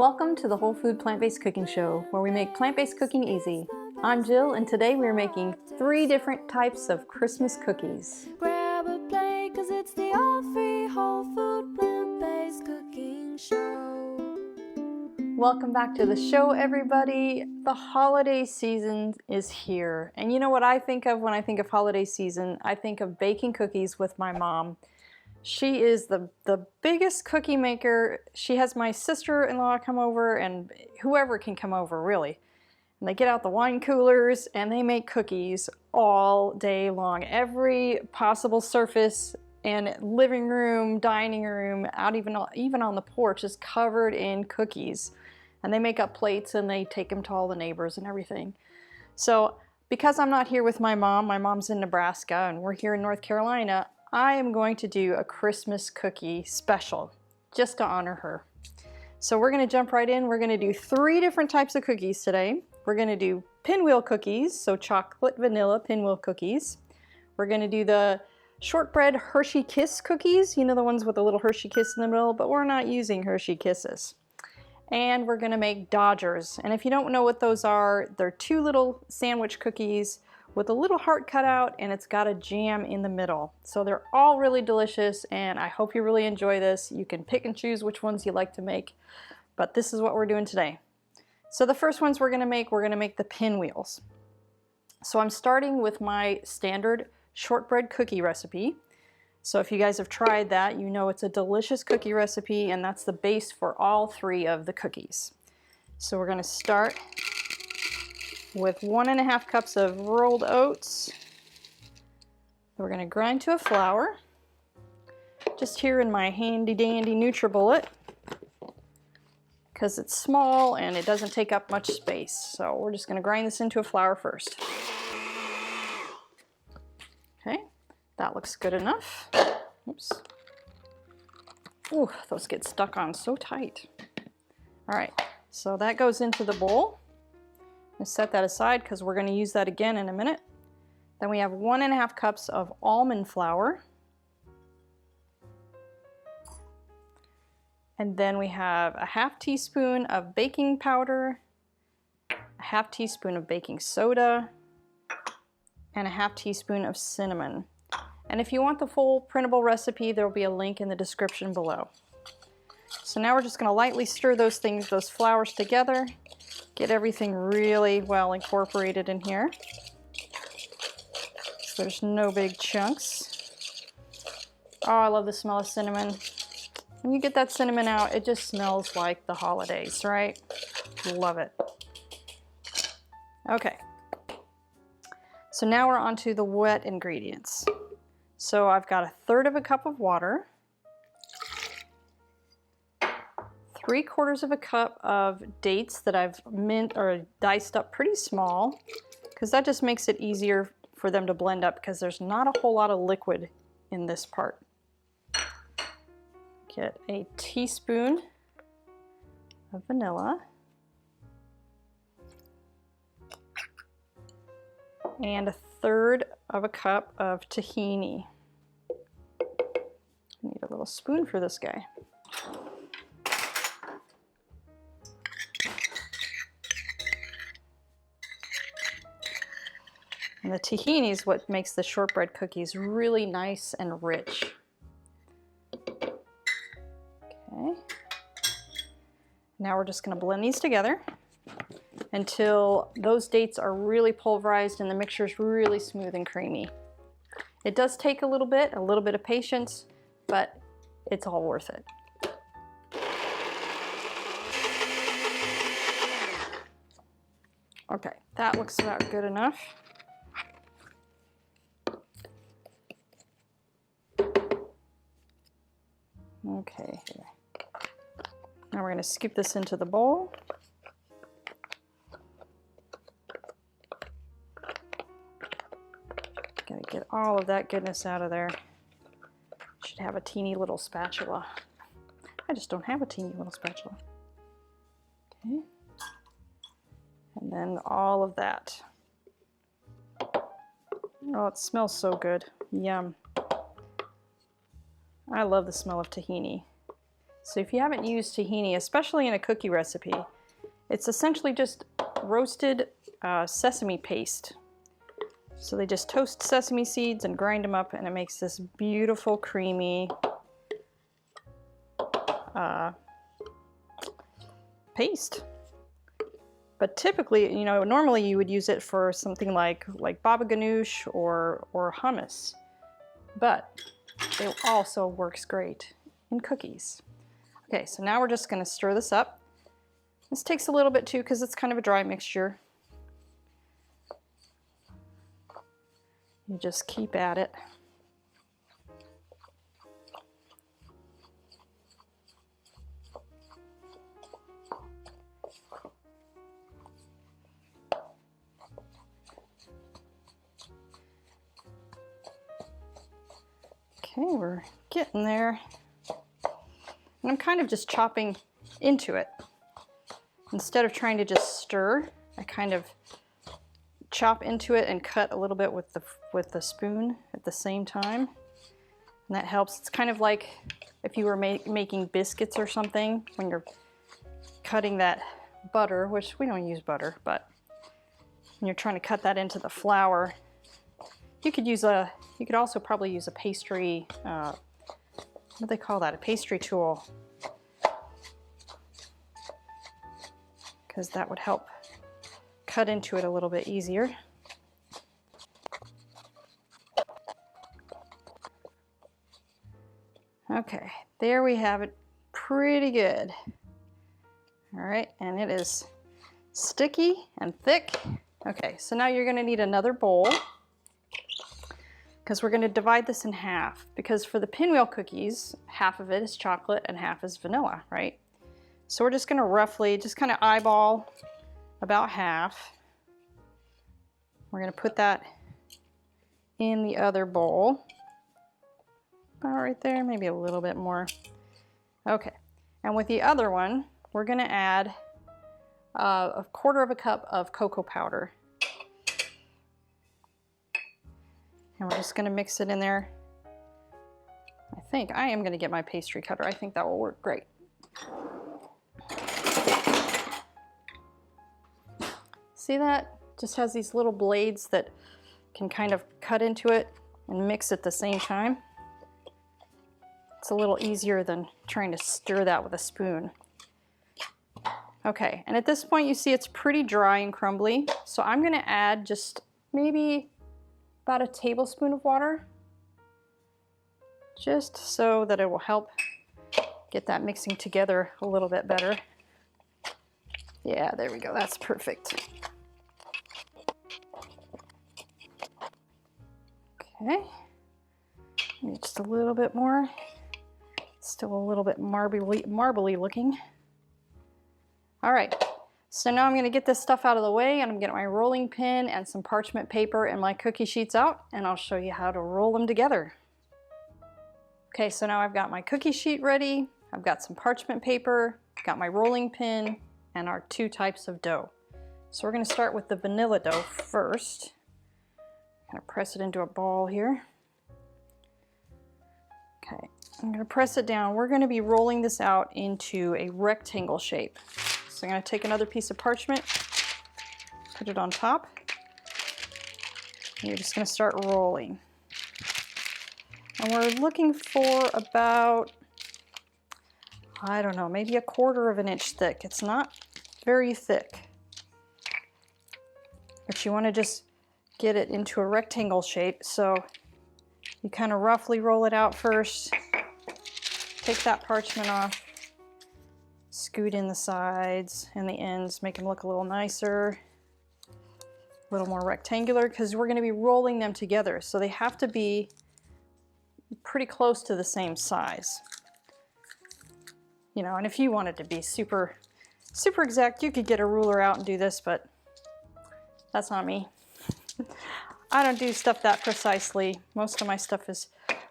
Welcome to the Whole Food Plant-Based Cooking Show, where we make plant-based cooking easy. I'm Jill, and today we are making 3 different types of Christmas cookies. Grab a plate, 'cause it's the all-free Whole Food Plant-Based Cooking Show. Welcome back to the show, everybody. The holiday season is here. And you know what I think of when I think of holiday season? I think of baking cookies with my mom. She is the biggest cookie maker. She has my sister-in-law come over, and whoever can come over, really. And they get out the wine coolers and they make cookies all day long. Every possible surface and living room, dining room, out even on the porch is covered in cookies. And they make up plates and they take them to all the neighbors and everything. So because I'm not here with my mom's in Nebraska and we're here in North Carolina, I am going to do a Christmas cookie special just to honor her. So we're going to jump right in. We're going to do 3 different types of cookies today. We're going to do pinwheel cookies, so chocolate vanilla pinwheel cookies. We're going to do the shortbread Hershey Kiss cookies, you know, the ones with a little Hershey Kiss in the middle, but we're not using Hershey Kisses. And we're going to make Dodgers. And if you don't know what those are, they're 2 little sandwich cookies with a little heart cut out, and it's got a jam in the middle. So they're all really delicious, and I hope you really enjoy this. You can pick and choose which ones you like to make, but this is what we're doing today. So the first ones we're gonna make the pinwheels. So I'm starting with my standard shortbread cookie recipe. So if you guys have tried that, you know it's a delicious cookie recipe, and that's the base for all 3 of the cookies. So we're gonna start with 1½ cups of rolled oats. We're going to grind to a flour. Just here in my handy dandy NutriBullet, because it's small and it doesn't take up much space. So we're just going to grind this into a flour first. Okay, that looks good enough. Oops. Ooh, those get stuck on so tight. All right, so that goes into the bowl. Set that aside because we're going to use that again in a minute. Then we have 1½ cups of almond flour. And then we have a ½ teaspoon of baking powder, a ½ teaspoon of baking soda, and a ½ teaspoon of cinnamon. And if you want the full printable recipe, there will be a link in the description below. So now we're just going to lightly stir those flours together. Get everything really well incorporated in here, so there's no big chunks. Oh, I love the smell of cinnamon. When you get that cinnamon out, it just smells like the holidays, right? Love it. Okay, so now we're on to the wet ingredients. So I've got 1/3 cup of water, 3/4 cup of dates that I've diced up pretty small, because that just makes it easier for them to blend up, because there's not a whole lot of liquid in this part. Get a teaspoon of vanilla and 1/3 cup of tahini. I need a little spoon for this guy. And the tahini is what makes the shortbread cookies really nice and rich. Okay. Now we're just going to blend these together until those dates are really pulverized and the mixture is really smooth and creamy. It does take a little bit of patience, but it's all worth it. Okay, that looks about good enough. Okay, here. Now we're going to scoop this into the bowl. Gotta get all of that goodness out of there. Should have a teeny little spatula. I just don't have a teeny little spatula. Okay. And then all of that. Oh, it smells so good. Yum. I love the smell of tahini. So if you haven't used tahini, especially in a cookie recipe, it's essentially just roasted sesame paste. So they just toast sesame seeds and grind them up, and it makes this beautiful creamy paste. But typically, you know, normally you would use it for something like baba ganoush or hummus. But it also works great in cookies. Okay, so now we're just going to stir this up. This takes a little bit too because it's kind of a dry mixture. You just keep at it. Okay, we're getting there. And I'm kind of just chopping into it. Instead of trying to just stir, I kind of chop into it and cut a little bit with the spoon at the same time. And that helps. It's kind of like if you were making biscuits or something, when you're cutting that butter, which we don't use butter, but when you're trying to cut that into the flour, you could also probably use a pastry, what do they call that? A pastry tool. Because that would help cut into it a little bit easier. Okay, there we have it, pretty good. All right, and it is sticky and thick. Okay, so now you're gonna need another bowl because we're gonna divide this in half, because for the pinwheel cookies, half of it is chocolate and half is vanilla, right? So we're just gonna roughly, just kind of eyeball about half. We're gonna put that in the other bowl. About right there, maybe a little bit more. Okay, and with the other one, we're gonna add a quarter of a cup of cocoa powder. And we're just gonna mix it in there. I am gonna get my pastry cutter. I think that will work great. See that? Just has these little blades that can kind of cut into it and mix at the same time. It's a little easier than trying to stir that with a spoon. Okay, and at this point you see it's pretty dry and crumbly, so I'm gonna add just maybe about a tablespoon of water, just so that it will help get that mixing together a little bit better. Yeah, there we go, that's perfect. Okay, maybe just a little bit more. Still a little bit marbly looking. All right, so now I'm gonna get this stuff out of the way, and I'm gonna get my rolling pin and some parchment paper and my cookie sheets out, and I'll show you how to roll them together. Okay, so now I've got my cookie sheet ready, I've got some parchment paper, I've got my rolling pin, and our 2 types of dough. So we're gonna start with the vanilla dough first. I'm gonna press it into a ball here. Okay, I'm gonna press it down. We're gonna be rolling this out into a rectangle shape. So I'm gonna take another piece of parchment, put it on top, and you're just gonna start rolling. And we're looking for about, I don't know, maybe 1/4 of an inch thick. It's not very thick. But you wanna just get it into a rectangle shape, so you kind of roughly roll it out first, take that parchment off, scoot in the sides and the ends, make them look a little nicer, a little more rectangular, because we're going to be rolling them together, so they have to be pretty close to the same size. You know, and if you wanted to be super exact, you could get a ruler out and do this, but that's not me. I don't do stuff that precisely. Most of my stuff is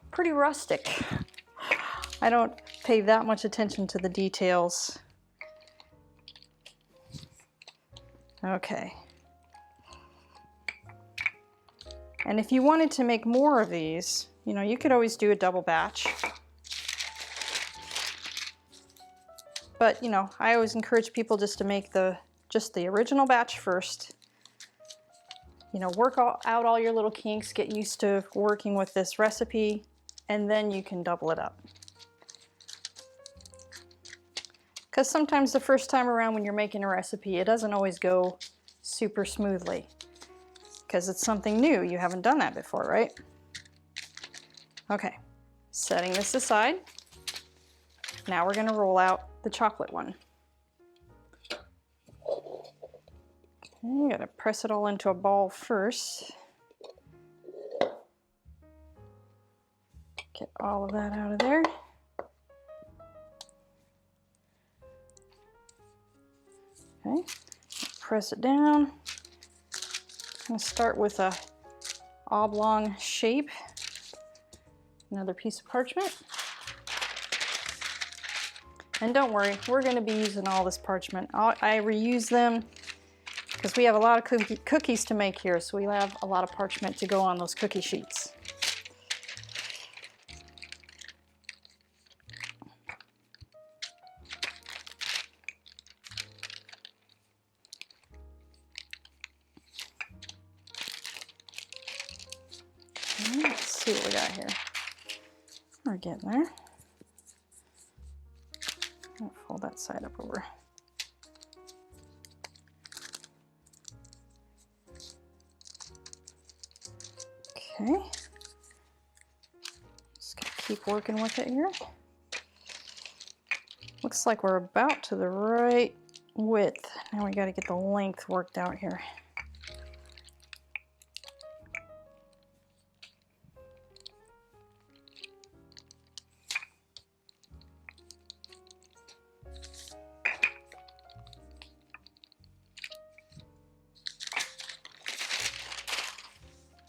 pretty rustic. I don't pay that much attention to the details. Okay. And if you wanted to make more of these, you know, you could always do a double batch. but you know, I always encourage people just to make just the original batch first. You know, work out all your little kinks, get used to working with this recipe, and then you can double it up. Because sometimes the first time around when you're making a recipe, it doesn't always go super smoothly. Because it's something new, you haven't done that before, right? Okay, setting this aside. Now we're gonna roll out the chocolate one. You gotta press it all into a ball first. Get all of that out of there. Okay, press it down. I'm gonna start with a oblong shape. Another piece of parchment. And don't worry, we're gonna be using all this parchment. I reuse them because we have a lot of cookies to make here, so we have a lot of parchment to go on those cookie sheets. Let's see what we got here. We're getting there. I'll fold that side up over. Okay. Just gonna keep working with it here. Looks like we're about to the right width. Now we got to get the length worked out here.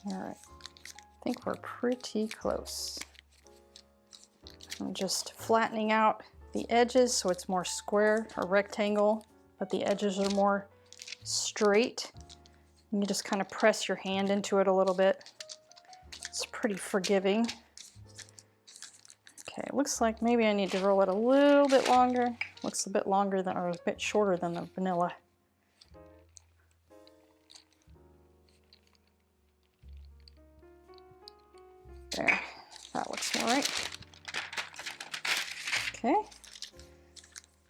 All right, I think we're pretty close. I'm just flattening out the edges so it's more square or rectangle, but the edges are more straight. And you just kind of press your hand into it a little bit. It's pretty forgiving. Okay, it looks like maybe I need to roll it a little bit longer. Looks a bit longer than, or a bit shorter than the vanilla. There, that looks all right. Okay.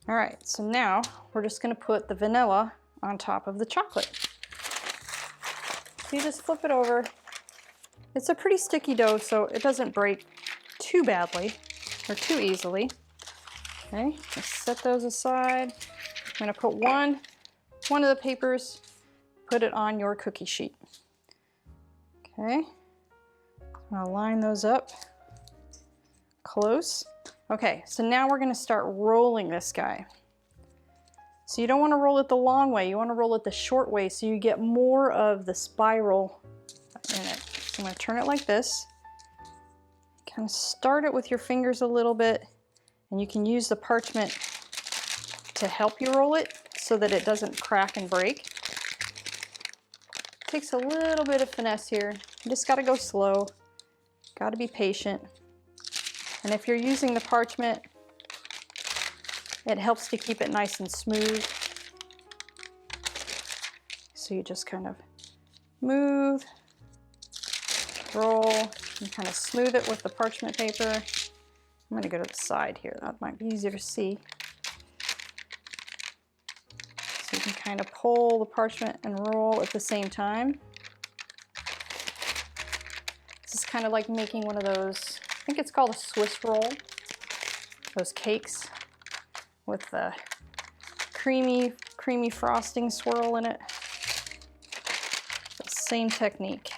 All right, so now we're just gonna put the vanilla on top of the chocolate. So you just flip it over. It's a pretty sticky dough, so it doesn't break too badly or too easily. Okay, just set those aside. I'm gonna put one of the papers, put it on your cookie sheet. Okay. I'll line those up close. Okay, so now we're gonna start rolling this guy. So you don't wanna roll it the long way, you wanna roll it the short way so you get more of the spiral in it. So I'm gonna turn it like this. Kind of start it with your fingers a little bit, and you can use the parchment to help you roll it so that it doesn't crack and break. Takes a little bit of finesse here. You just gotta go slow. Got to be patient. And if you're using the parchment, it helps to keep it nice and smooth. So you just kind of move, roll, and kind of smooth it with the parchment paper. I'm going to go to the side here. That might be easier to see. So you can kind of pull the parchment and roll at the same time. This is kind of like making one of those, I think it's called a Swiss roll, those cakes with the creamy frosting swirl in it. The same technique.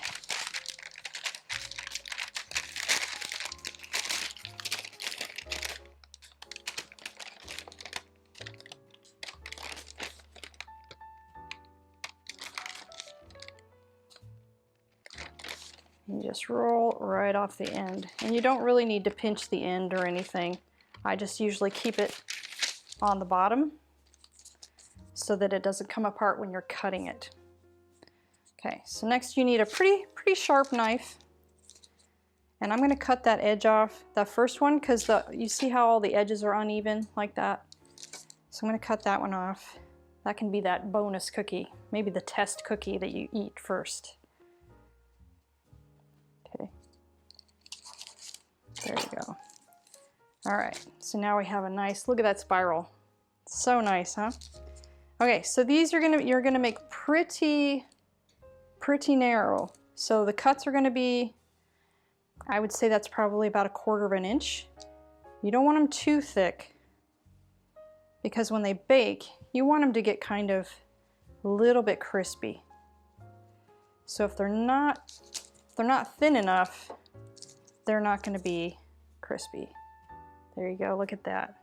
You just roll right off the end. And you don't really need to pinch the end or anything. I just usually keep it on the bottom so that it doesn't come apart when you're cutting it. Okay, so next you need a pretty sharp knife. And I'm gonna cut that edge off, that first one, because you see how all the edges are uneven like that? So I'm going to cut that one off. That can be that bonus cookie, maybe the test cookie that you eat first. Okay, there you go. All right, so now we have a nice, look at that spiral. So nice, huh? Okay, so these you're gonna make pretty narrow. So the cuts are gonna be, I would say that's probably about 1/4 of an inch. You don't want them too thick because when they bake, you want them to get kind of a little bit crispy. So if they're not thin enough, they're not gonna be crispy. There you go, look at that.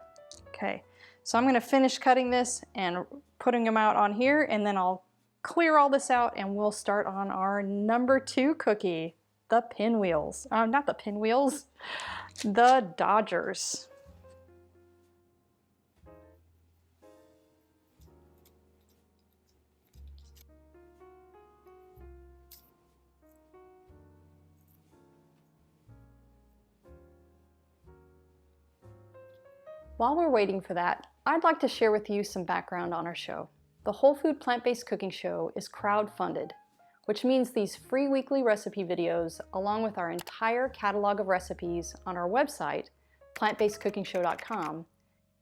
Okay, so I'm gonna finish cutting this and putting them out on here, and then I'll clear all this out and we'll start on our number 2 cookie, the Pinwheels. Not the Pinwheels, the Dodgers. While we're waiting for that, I'd like to share with you some background on our show. The Whole Food Plant-Based Cooking Show is crowd-funded, which means these free weekly recipe videos, along with our entire catalog of recipes on our website, plantbasedcookingshow.com,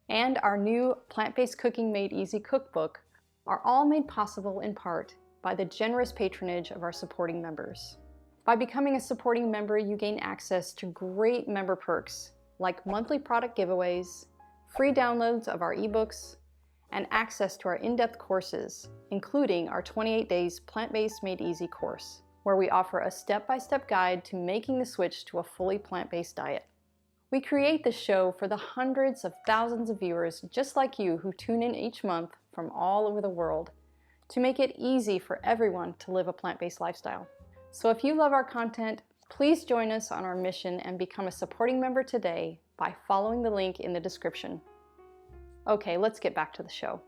and our new Plant-Based Cooking Made Easy cookbook are all made possible in part by the generous patronage of our supporting members. By becoming a supporting member, you gain access to great member perks like monthly product giveaways, free downloads of our ebooks, and access to our in-depth courses, including our 28 Days Plant-Based Made Easy course, where we offer a step-by-step guide to making the switch to a fully plant-based diet. We create this show for the hundreds of thousands of viewers just like you who tune in each month from all over the world to make it easy for everyone to live a plant-based lifestyle. So if you love our content, please join us on our mission and become a supporting member today by following the link in the description. Okay, let's get back to the show.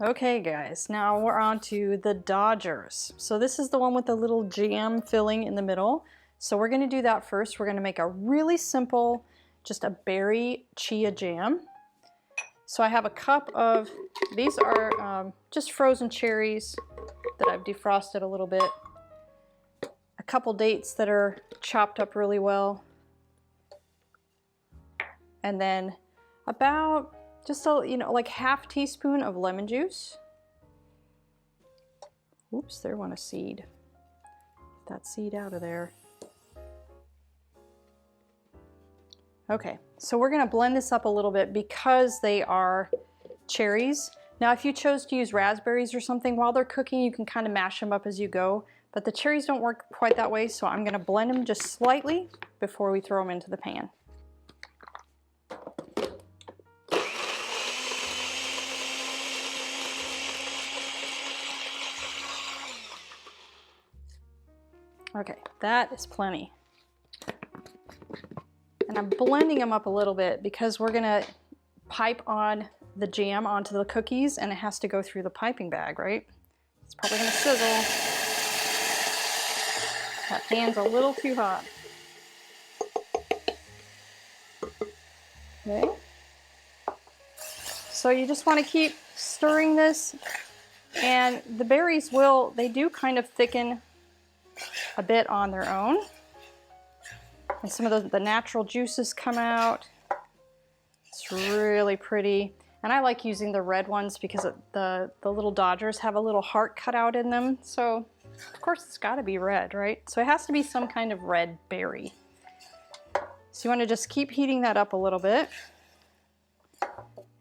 Okay guys, now we're on to the Dodgers. So this is the one with the little jam filling in the middle. So we're gonna do that first. We're gonna make a really simple, just a berry chia jam. So I have a cup of, these are just frozen cherries that I've defrosted a little bit. A couple dates that are chopped up really well. And then about just a, like half teaspoon of lemon juice. Oops, there went a seed. Get that seed out of there. Okay, so we're gonna blend this up a little bit because they are cherries. Now, if you chose to use raspberries or something while they're cooking, you can kind of mash them up as you go, but the cherries don't work quite that way, so I'm gonna blend them just slightly before we throw them into the pan. Okay, that is plenty. And I'm blending them up a little bit because we're gonna pipe on the jam onto the cookies and it has to go through the piping bag, right? It's probably gonna sizzle. That pan's a little too hot. Okay. So you just wanna keep stirring this, and the berries they do kind of thicken a bit on their own. And some of the natural juices come out. It's really pretty. And I like using the red ones because the little Dodgers have a little heart cut out in them. So of course it's gotta be red, right? So it has to be some kind of red berry. So you wanna just keep heating that up a little bit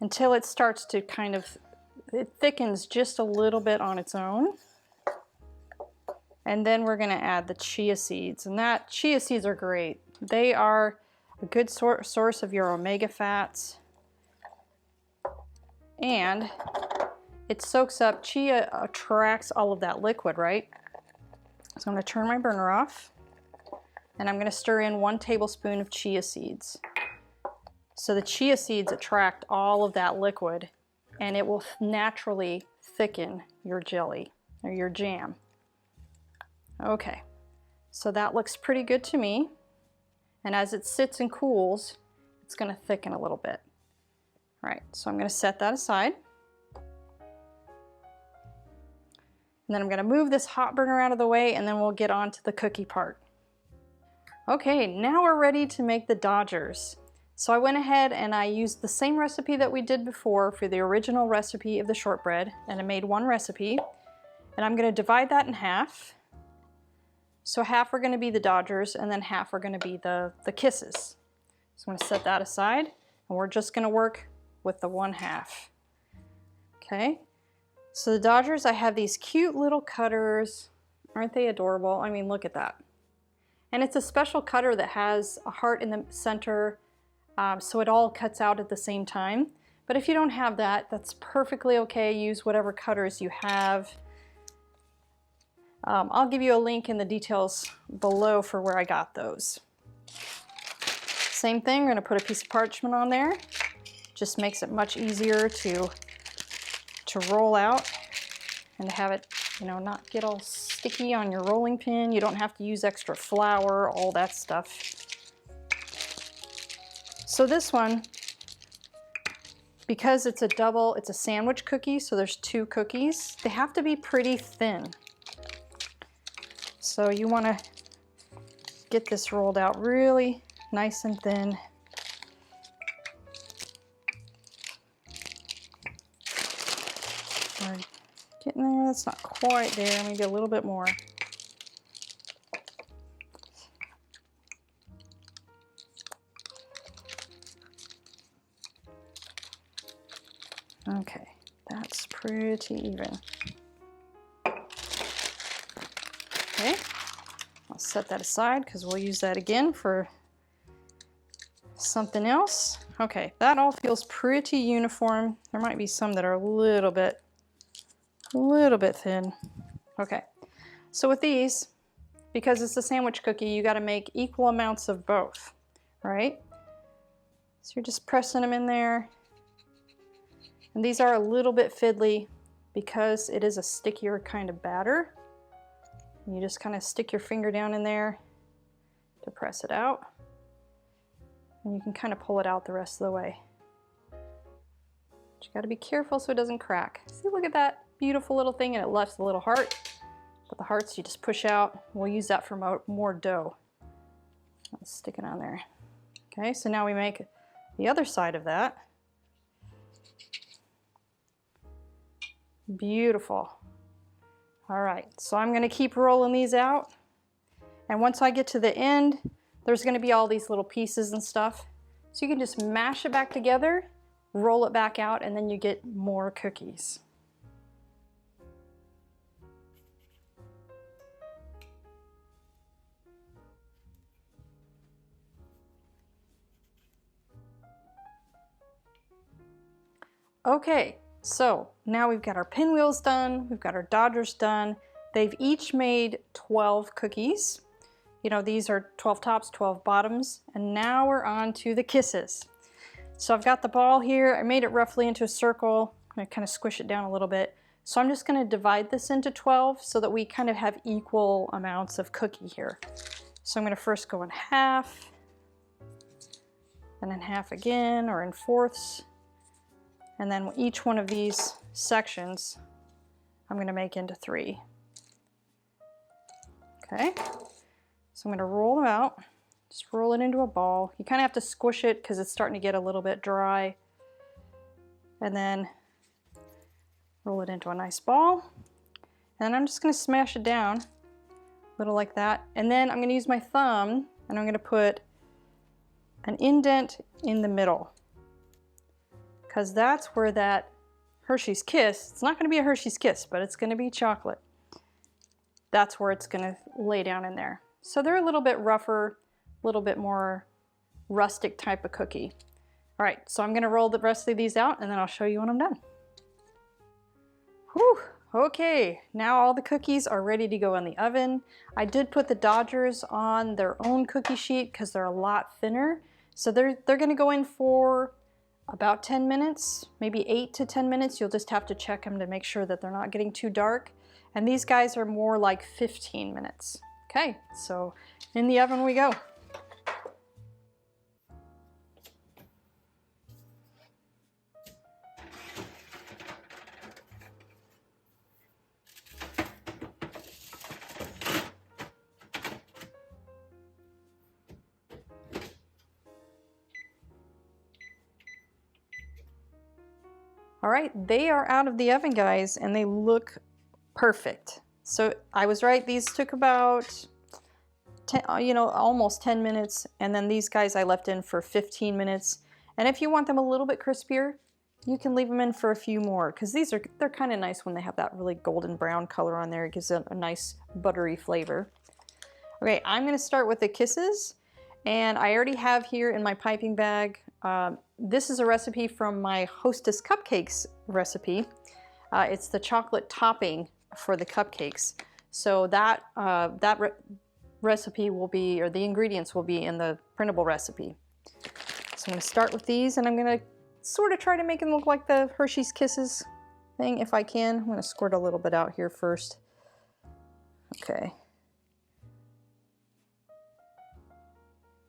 until it starts to it thickens just a little bit on its own. And then we're gonna add the chia seeds, and chia seeds are great. They are a good source of your omega fats, and it soaks up, chia attracts all of that liquid, right? So I'm gonna turn my burner off, and I'm gonna stir in 1 tablespoon of chia seeds. So the chia seeds attract all of that liquid, and it will naturally thicken your jelly, or your jam. Okay, so that looks pretty good to me. And as it sits and cools, it's gonna thicken a little bit. All right, so I'm going to set that aside. And then I'm going to move this hot burner out of the way, and then we'll get on to the cookie part. Okay, now we're ready to make the Dodgers. So I went ahead and I used the same recipe that we did before for the original recipe of the shortbread, and I made one recipe. And I'm going to divide that in half. So half are going to be the Dodgers, and then half are going to be the Kisses. So I'm going to set that aside, and we're just going to work with the 1/2. Okay. So the Dodgers, I have these cute little cutters. Aren't they adorable? I mean, look at that. And it's a special cutter that has a heart in the center, so it all cuts out at the same time. But if you don't have that, that's perfectly okay. Use whatever cutters you have. I'll give you a link in the details below for where I got those. Same thing, we're gonna put a piece of parchment on there. Just makes it much easier to roll out and to have it, you know, not get all sticky on your rolling pin. You don't have to use extra flour, all that stuff. So this one, because it's a sandwich cookie, so there's 2 cookies, they have to be pretty thin. So you want to get this rolled out really nice and thin. We're getting there, that's not quite there, maybe a little bit more. Okay, that's pretty even. Okay, I'll set that aside because we'll use that again for something else. Okay, that all feels pretty uniform. There might be some that are a little bit thin. Okay, so with these, because it's a sandwich cookie, you got to make equal amounts of both, right? So you're just pressing them in there. And these are a little bit fiddly because it is a stickier kind of batter. You just kind of stick your finger down in there to press it out. And you can kind of pull it out the rest of the way. But you got to be careful so it doesn't crack. See, look at that beautiful little thing, and it left a little heart. But the hearts you just push out. We'll use that for more dough. I'll stick it on there. Okay, so now we make the other side of that. Beautiful. All right, so I'm going to keep rolling these out. And once I get to the end, there's going to be all these little pieces and stuff. So you can just mash it back together, roll it back out, and then you get more cookies. Okay, so now we've got our pinwheels done, we've got our Dodgers done. They've each made 12 cookies. You know, these are 12 tops, 12 bottoms, and now we're on to the Kisses. So I've got the ball here, I made it roughly into a circle. I'm gonna kind of squish it down a little bit. So I'm just gonna divide this into 12 so that we kind of have equal amounts of cookie here. So I'm gonna first go in half, and then half again, or in fourths. And then each one of these sections, I'm gonna make into 3. Okay, so I'm gonna roll them out. Just roll it into a ball. You kind of have to squish it because it's starting to get a little bit dry. And then roll it into a nice ball. And I'm just gonna smash it down, a little like that. And then I'm gonna use my thumb and I'm gonna put an indent in the middle, because that's where that Hershey's Kiss, it's not gonna be a Hershey's Kiss, but it's gonna be chocolate. That's where it's gonna lay down in there. So they're a little bit rougher, a little bit more rustic type of cookie. All right, so I'm gonna roll the rest of these out and then I'll show you when I'm done. Whew, okay, now all the cookies are ready to go in the oven. I did put the Dodgers on their own cookie sheet because they're a lot thinner. So they're gonna go in for about 10 minutes, maybe 8 to 10 minutes. You'll just have to check them to make sure that they're not getting too dark. And these guys are more like 15 minutes. Okay, so in the oven we go. All right, they are out of the oven, guys, and they look perfect. So I was right, these took about 10, almost 10 minutes, and then these guys I left in for 15 minutes. And if you want them a little bit crispier, you can leave them in for a few more, because they're kind of nice when they have that really golden brown color on there. It gives it a nice buttery flavor. Okay, I'm gonna start with the kisses, and I already have here in my piping bag, this is a recipe from my Hostess cupcakes recipe. It's the chocolate topping for the cupcakes. So that, recipe will be, or the ingredients will be in the printable recipe. So I'm gonna start with these, and I'm gonna sort of try to make them look like the Hershey's Kisses thing if I can. I'm gonna squirt a little bit out here first. Okay.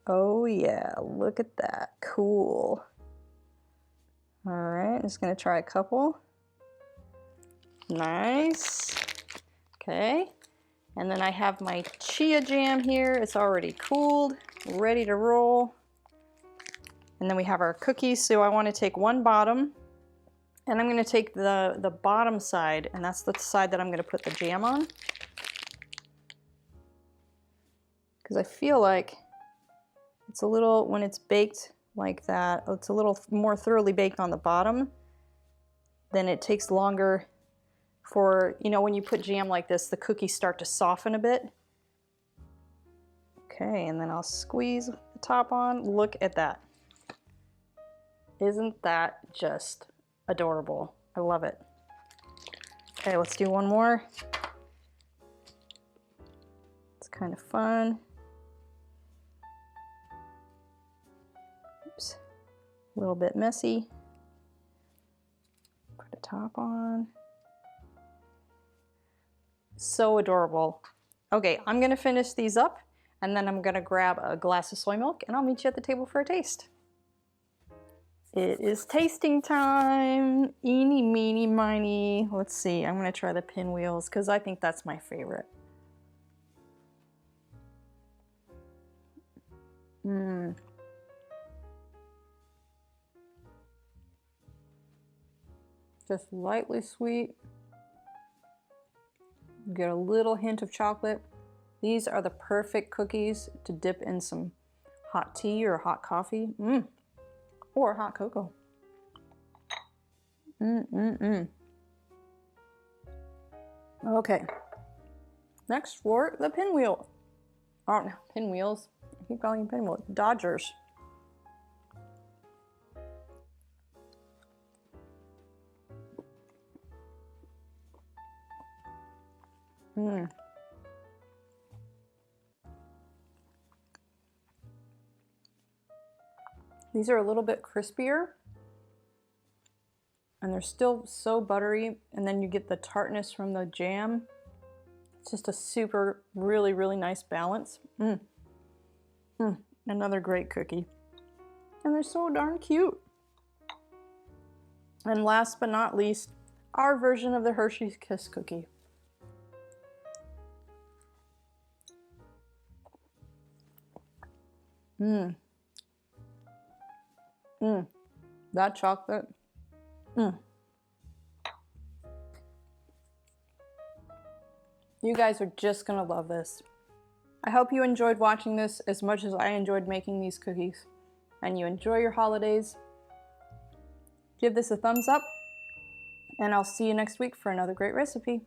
Oh yeah, look at that, cool. All right, I'm just gonna try a couple. Nice. Okay, and then I have my chia jam here. It's already cooled, ready to roll. And then we have our cookies. So I want to take one bottom, and I'm going to take the bottom side, and that's the side that I'm going to put the jam on. Because I feel like it's a little, when it's baked like that, it's a little more thoroughly baked on the bottom. Then it takes longer for, when you put jam like this, the cookies start to soften a bit. Okay, and then I'll squeeze the top on. Look at that. Isn't that just adorable? I love it. Okay, let's do one more. It's kind of fun. Oops, a little bit messy. Put a top on. So adorable. Okay, I'm gonna finish these up, and then I'm gonna grab a glass of soy milk, and I'll meet you at the table for a taste. It is tasting time. Eeny, meeny, miny. Let's see, I'm gonna try the Pinwheels because I think that's my favorite. Just lightly sweet. Get a little hint of chocolate. These are the perfect cookies to dip in some hot tea or hot coffee. Or hot cocoa. Okay. Next for the pinwheel. Oh, no, Pinwheels. I keep calling them Pinwheels. Dodgers. These are a little bit crispier, and they're still so buttery, and then you get the tartness from the jam. It's just a super, really, really nice balance. Another great cookie. And they're so darn cute. And last but not least, our version of the Hershey's Kiss cookie. That chocolate. You guys are just gonna love this. I hope you enjoyed watching this as much as I enjoyed making these cookies, and you enjoy your holidays. Give this a thumbs up, and I'll see you next week for another great recipe.